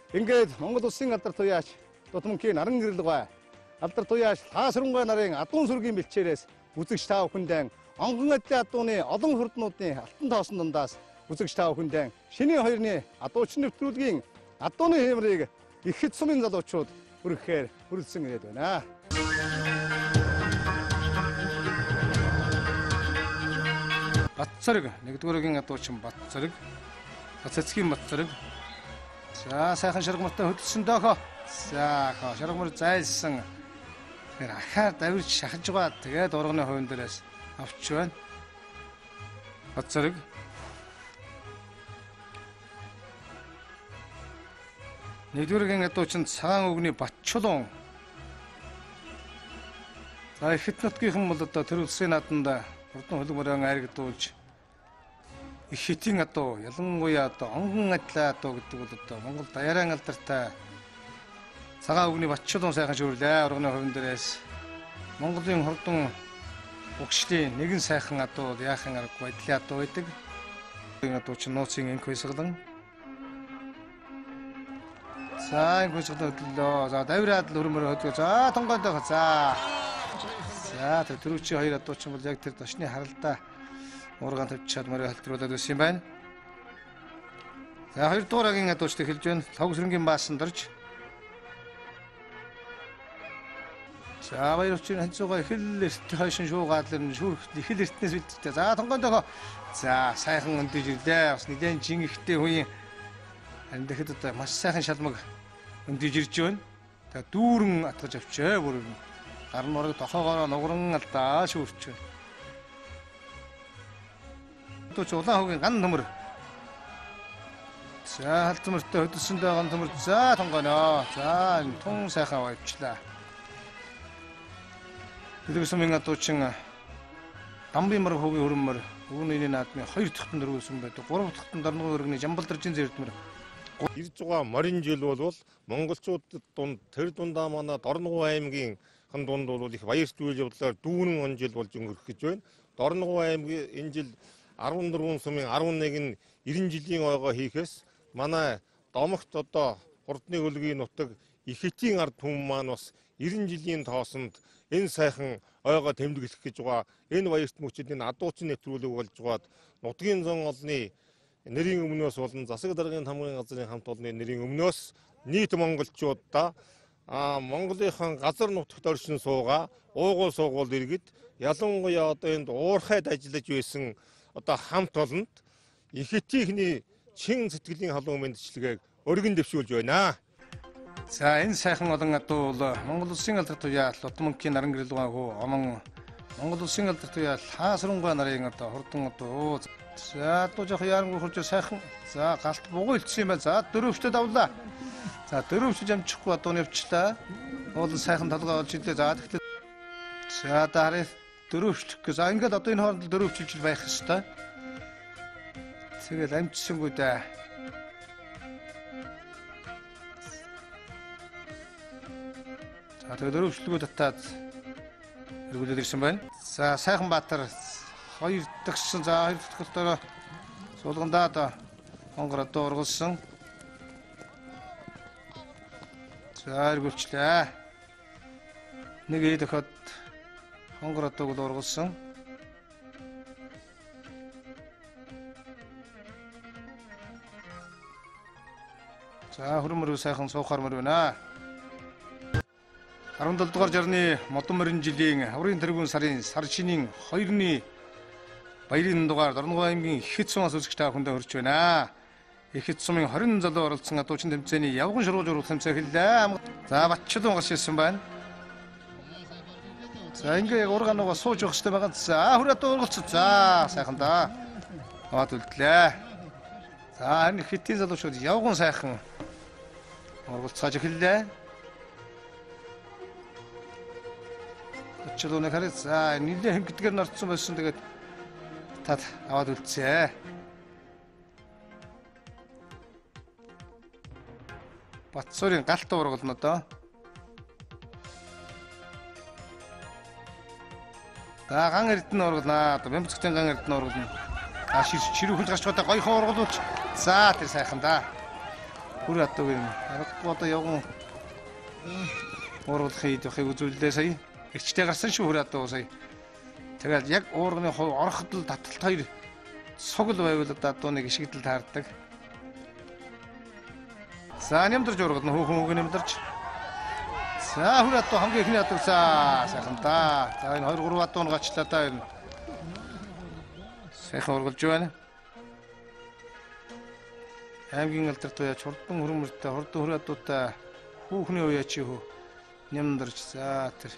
Ингээд Монгол улсын алдар туяач Дутманхийн наран гэрэлгүй алдар туяач таасрангуй нарын адуун сүргийн бэлчээрээс үзэгч та бүхэндээ онгон адлын адууны олон хурднуудын алтан тоосон дундаас үзэгч та бүхэндээ шинийн хоёрны адуучин нэвтрүүлгийн адууны хэмрийг ихэд сумын залуучууд хүргэхээр хүрэлцэн ирээд байна. Батцарэг нэгдүгээргийн адуучин Батцарэг, Цэцгийн Батцарэг. За сайхан шаргамартай хөдөлсөн доохоо. За шаргамар зайлсан. Тэгэхээр ахаар давирч шахаж байгаа. Тэгээд урганы хувин дээрээс авч байна. Батцарэг. Нэгдүгээргийн адуучин Цагаан өгний Батчулуун. За ихэд нутгийнхан бол одоо тэр улсын нааданда урдан хөлбөрөн айрагдуулж их хэтийн адуу ялангуяа одоо онгон адлаа адуу гэдэг бол одоо Монгол даяаран алдартай Цагаан өгний Батчулуун сайхан шүүрлээ. Урганы хувин дээрээс Монголын хурдан угшлийн нэгэн сайхан адуу яахан аргагүй адлын адуу байдаг. Энэ адуу чинь нууцын энх хойсглон. За энэ хойсглон хөдлөө. За давираад л өрмөр хөдгөө. За тонгойдоо. За төрөвчийн хоёр адуучин бол яг тэр дошны харалдаа ургаан тавьчаад морийг халтруулаад байсан юм байна. За хоёр дуурайгийн адуучтай хэлж байна. Логсрынгийн баасан дорж. За баяр учраас ханцуугаа хэл эрт хойшин шуугаад л шүүрх хэл эртнээс үлдчихтэй. За тонгойдоо. За сайхан өндөж ирлээ. Бас нэгэн жин ихтэй үеийн харин тэгэхэд одоо маш сайхан шалмаг өндөж ирж байна. Тэгээ дүүрэн атгаж авчээ бүр гар морог тохоогоор нугран алдаа шүүрч байна. Тууч улаан хогийн ган төмөр. За халтмөртөө хөдөлсөндөө ган төмөр. За тонгоно. За тун сайхан авчлаа. Илэг сумын адуучин Дамбын мөр хогийн хөрмөр үүний наадмын 2 дахь дөрвөлсөн байдаг. 3 дахь дорногын өргөний Жамбалдаржин зэрдмэр ирж байгаа морин жил бол монголчуудад дунд тэр дундаа манай Дорногов аймгийн хан дунд бол их баярт үйл явдлаар дүүрэн он жил болж өнгөрөх гэж байна. Дорногов аймгийн энэ жил 14 сумын 11 нь 90 жилийн ойгоо хийхээс манай домогт одоо хурдны хөлгийн нутаг их хэтийн ард түмэн маань бас 90 жилийн тоосонд энэ сайхан ойгоо тэмдэглэх гэж байгаа. Энэ баярт мөчид энэ адуучин нэвтрүүлэг болж байгаад нутгийн зан олны нэрийн өмнөөс болон засаг даргын хамгийн газрын хамт олонны нэрийн өмнөөс нийт монголчуудаа Монголынхан газар нутагт оршин суугаа уугуул суугуул иргэд ялангуяа одоо энд уурхайд ажиллаж байсан одоо хамт олонд их хэтийнхний чин сэтгэлийн халуун мэндчилгээг өргөн дэвшүүлж байна. За энэ сайхан олон адуу бол Монгол улсын алдар туяа Дутманхийн наран гэрэлгүй хөө омон Монгол улсын алдар туяа Хаасрангуй нарын одоо хурдан адуу. За адуу жоох яарангүй хурж сайхан. За галт бугуй илтсэн юм байна. За дөрөвчдөд авлаа. За дөрөвч амжихгүй адууны явчлаа. Уул сайхан толгой олж ирлээ. За тэгэхээр за дараа дөрөвч. За ингээд одоо энэ хооронд дөрөвчилж байх хэвээр. Тэгэл амжсангүй дээ. За тэгээ дөрөвчлөгөө татаад эргүүлээд ирсэн байна. За сайхан Баатар 2 дахьсан. За 2 дахь толгойроо суулгандаа одоо хонгор одоо ургалсан. За эргүүлчлээ. Нэг дахиад хонгор одоог л ургалсан. За хөрмөр сайхан суухаар мөр байна. 17 дугаар жарны модон морин жилийн хаврын тэргүүн сарын сар шинийн 2-ны баярын дугаар Дорногов аймгийн ихэд сумаас үзэгч та бүхэндээ хүрч байна. Ихэд сумын 20 залуу оролцсон адуучин тэмцээний явган шургуулж урах тэмцээн хэллээ. За Батчулуун гас ирсэн байна. За ингээ яг ургаанууга сууж явах хэрэгтэй байгаа. За хүр адуу ургалц. За сайхан да. Аваад үлдлээ. За харин хэтийн залуучууд явган сайхан ургалцгааж эхэллээ. Батчулууныг хараад за нилээ хэнгдгээр норцсон байсан. Тэгээд тат аваад үлдсээ. Батсуурын галт ургална одоо. За ган эрдэнэ ургалнаа. Одоо Бямбцгийн ган эрдэнэ ургална. Ширүүхэнд гарч байгаа гойхон ургалууч. За тэр сайхан да. Бүр атууг юм. Аргагүй одоо явган уургалах хийдвэхийг үзүүлдээ сая. Игчтэй гарсан шүү бүр атуу сая. Тэгээд яг уурганы хувь ороход л таталт хоёр сугал байвал одоо атууныг ишигдэл таардаг. За нэмдэрж уургална хүүхэн нэмдэрж. За бүр атуу хамгийн ихний атуу сайхан да. За энэ 2 3 атуу гачлаа да энэ. Сайхан уургалж байна. Аймгийн алдар туяач хурдан хөрмөртэй хурдан хөр адуутай хүүхний уяач юу нямдарч за тэр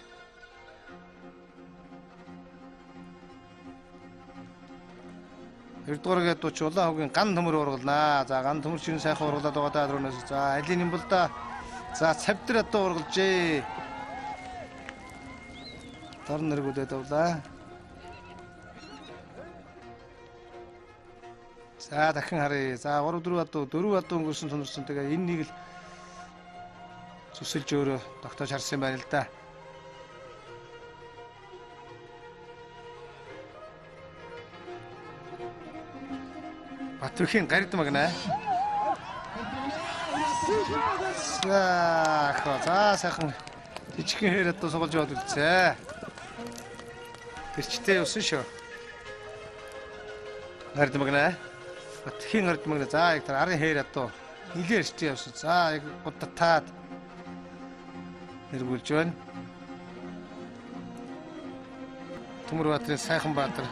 Эрдгээрээ дууч улаан хогийн ган төмөр ургалнаа. За ган төмөр чинь сайхан ургалаад байгаа даа дөрөнөөс. За алийг юм бол да. За цавтар одоо ургалжээ. Дорн нэргүүлээд авлаа. За дахин харъя. За 3 4 адуу өнгөрсөн тунарсан. Тэгээ энэ нэг л зүсэлж өөрөө тогтоож харсан юм байна л да. Батүрхийн гард магнаа. За сайхан жижигхэн хээр одоо сугалж яваад үлдсэ. Тэрчтэй явсан шүү. Гард магнаа. Батхийн гард магнаа. За яг тэр арын хээр одоо нилээ эрчтэй явсан. За яг удтаад нэргүүлж байна. Төмөр баатрын сайхан баатар.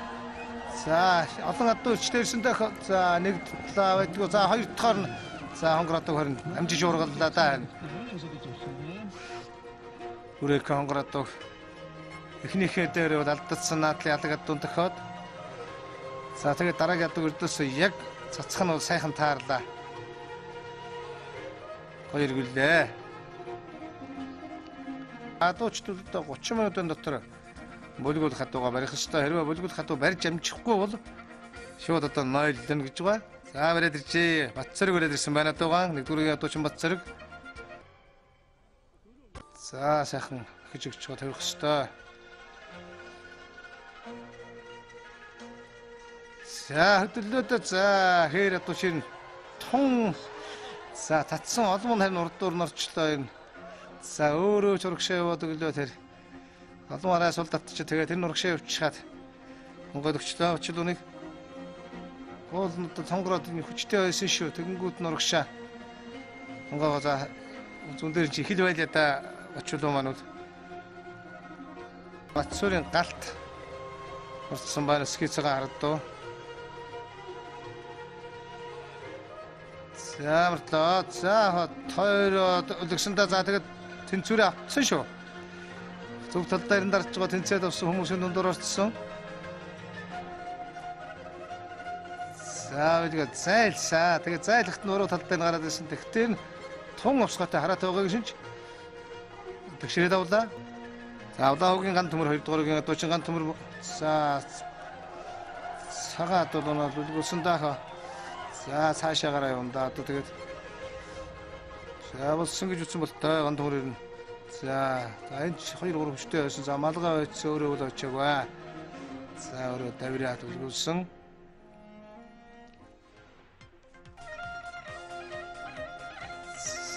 За олон адуу өчтөр ирсэн дэх. За нэг талаа байдгүй. За хоёр дахаар нь за хонгоротог хорин амжиж ургаллаа да. Үрэх хонгоротог эхнийхээ дээр бол алдсан наадлын алаг адуун тохиод. За тэгээд дараагийн адуу өрдөөс яг цацх нь бол сайхан таарлаа. Хоёр гэлээ. Адуучдад 30 минутын дотор болигуул хатууга барих ёстой. Хэрвээ болигуул хатуу барьж амжихгүй бол шууд одоо 0 лэн гэж байгаа. За бариад ирчээ. Батцэрэг бариад ирсэн байна дуугаан. Нэгдүгээр адуучин Батцэрэг. За сайхан хэж өгч байгаа тавих ёстой. За хөдөлгөөд за хээр адуучин тун за татсан олон харин урдуур норчлоо энэ. За өөрөө ч урагшаа яваад өглөө тэр олон араас сул татчих тэгээд тэр урагшаа явчихад Монгол өчлөө өчл үнийг уулнууд сонгороод энэ хүчтэй байсан шүү. Тэгэнгүүт нурагшаа Монгол за зүүн дээр чи хил байлаа да өчлөө манууд Батсүрийн галт урдсан байна скицэгээ хардуу. За мөртлөө за хоёр өлгсөндөө за тэгээд тэнцвэрээ авсан шүү. Зөв талдаа ирэн дарж байгаа тэнцээд авсан хүмүүсийн дундуур орцсон. За тэгээд зайлсаа. Тэгээд зайлахт нь өөрөө талдаа гараад ирсэн. Тэгтээ тун овсгоотой хараад байгааг шинж. Тэгшрээд авлаа. За авлаагийн ган төмөр 2 дугааргийн адуучин ган төмөр за сагаа дулуунаа үлгүүлсэн даахаа. За цаашаа гараа явна да. Одоо тэгээд за болсон гэж утсан бол той ган төмөр ирнэ. За энэ 2 3 хүчтэй байсан. За малгай байц өөрөө л очиагаа. За өөрөө давираад үлгүүлсэн.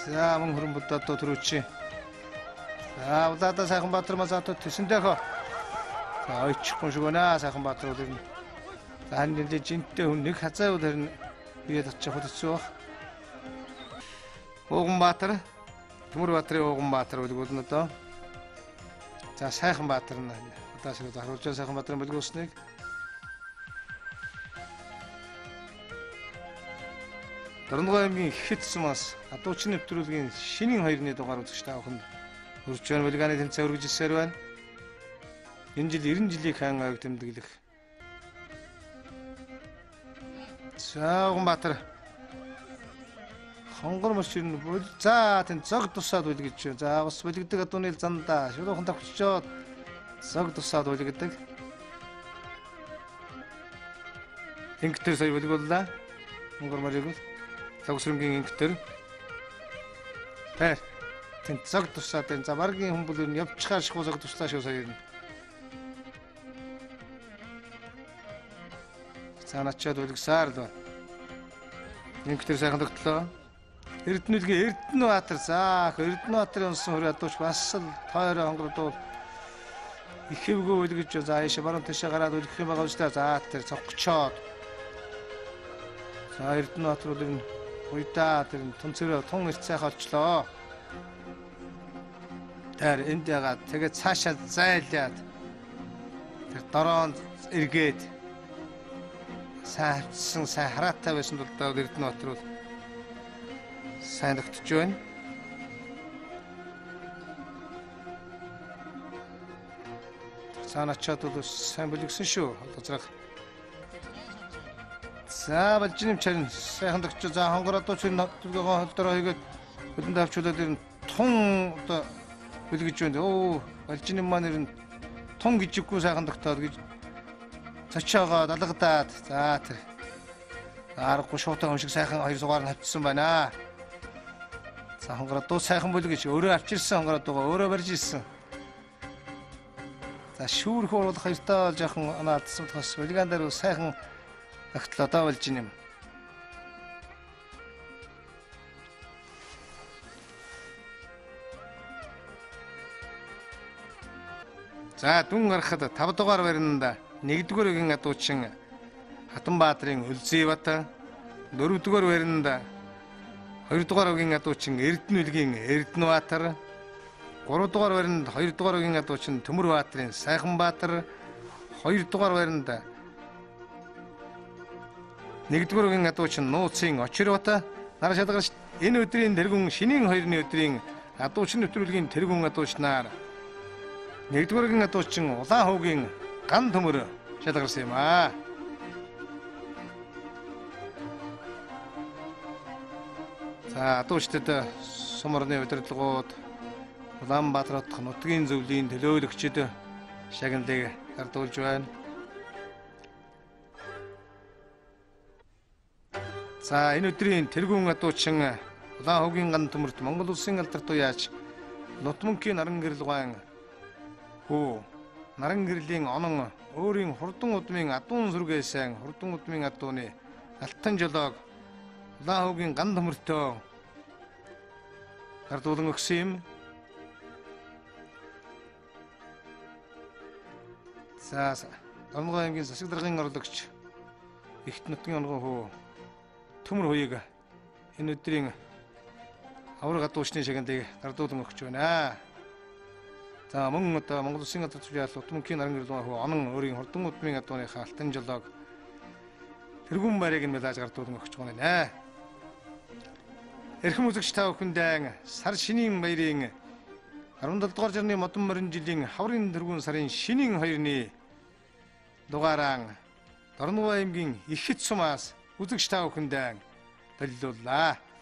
За мөн хөрөн будаад төрөөч. За улаада сайхан Баатар мазаатад төсөндөхөө. За ойчихгүй шүү гэнэ сайхан Баатар үл. За хань жинтэй хүн нэг хазаа үл харин биед очих хөдөлсөн баг. Ууган Баатар Төмөр Баатрын Ууган Баатар үлгүүлнэ одоо. За сайхан Баатар нь удаа шиг харуулж сайхан Баатрын бүлгүүлснийг. Дорногой аймгийн Ихэд сумаас адуучин нэвтрүүлгийн шинийн 2-ны дугаар үзэгч та бүхэнд хүрч байна. Булгааны тэмцээн үргэлжилсээр байна. Энэ жил 90 жилийн хаан аяг тэмдэглэх. За Ууган Баатар хонгор машин за тэн зог тусаад үйл гэж. За бас бүлэгдэг адууны зандаа шулуухан тавччоод зог тусаад бүлэгдэг. Инктер сая бүлгүүллээ. Хонгор мариг Логсрымгийн инктер. Тэн зог тусаад энэ за маргийн хүмүүл нь явчихаар шиг зог туслаа шүү сая. За начаад бүлгсаар л. Инктер сайхан тогтлоо. Эрдэнэлгийн Эрдэнэбаатар. За Эрдэнэбаатарын унсан хүрээ ядууч бас л тойроо хонгордвол их хэвгүй үлгэж за яаша баруун тишээ гараад үлгэх юм байгаа үстэй. За тэр цогчоод. За Эрдэнэбаатар бол энэ уйдаа тэр тунцэрээ тун эрт сайхан олчлоо. Тэр энд ягаад тэгээд цаашаа зайлаад тэр дороонд эргээд сайхан хараатай байсан бол Эрдэнэбаатар бол сайн тогтож байна. Цааначаад бол сайн бүлэгсэн шүү. Газрах. За балжиным чарын сайхан тогтож за хонгороо ч түргэгөө холдороо хийгээд хөдөнд авчулаад ирэн тун одоо бүлгэж байна. Оо балжиным маань ирэн тун гижиггүй сайхан тогтоод гэж цочоогоо далгадаад за тэр аргагүй шуутаа юм шиг сайхан хоёр сугаар нь хавцсан байна. За хонгороо сайхан бүлгэж өөрөө авчирсан хонгороо өөрөө барьж ирсэн. За шүүрх уруулах хоёртаа жоохон наадсан бас үлгэн дээр сайхан тогтлоо даа болж юм. За дүн гарахад 5 дугаар баринда 1-р үгийн адуучин Хатанбаатарын Өлзийбат, 4-р баринда 2-р үгийн адуучин Эрдэнэлгийн Эрдэнэбаатар, 3-р баринд 2-р үгийн адуучин Төмөрбаатарын Сайханбаатар, 2-р баринд 1-р үгийн адуучин Нууцын Очирбат нар шалгарч энэ өдрийн тэргүүн шинийн 2-ны өдрийн адуучин нэвтрүүлгийн тэргүүн адуучнаар 1-р үгийн адуучин Улаан хуугийн Ган Төмөр шалгарсан юм аа. За адуучдад сумарны удирдлагууд Улаанбаатар хотын нутгийн зөвлөлийн төлөөлөгчид шагналыг гардуулж байна. За энэ өдрийн тэргүүн адуучин Улаан хуугийн Ган Төмөрт Монгол улсын алдарт уяач Нутмөнхийн наран гэрэл гуайн хүү наран гэрлийн онон өөрийн хурдан удмын адуун сүргээсэн хурдан удмын адууны алтан жолоог Улаан хуугийн Ган Төмөртөө гардуулан өгсөн юм. За Дорногов аймгийн засаг даргын орлогч Ихт нутгийн онгон хүү Төмөр хуйг энэ өдрийн авраг адуучны шагналыг гардуулан өгч байна. За мөн одоо Монгол улсын алдарт уяал Нутмөнхийн наран гэрэл хүү онон өөрийн хурдан удмын адууныхаа алтан жолоог тэргүүн байрыг нь мэлаж гардуулан өгч байна. Эрхэм үзэгч та бүхэндээ сар шинийн баярын 17 дугаар жарны модон морин жилийн хаврын тэргүүн сарын шинийн 2-ны дугаараа Дорногов аймгийн Ихэт сумаас үзэгч та бүхэндээ төлөвлөлөө.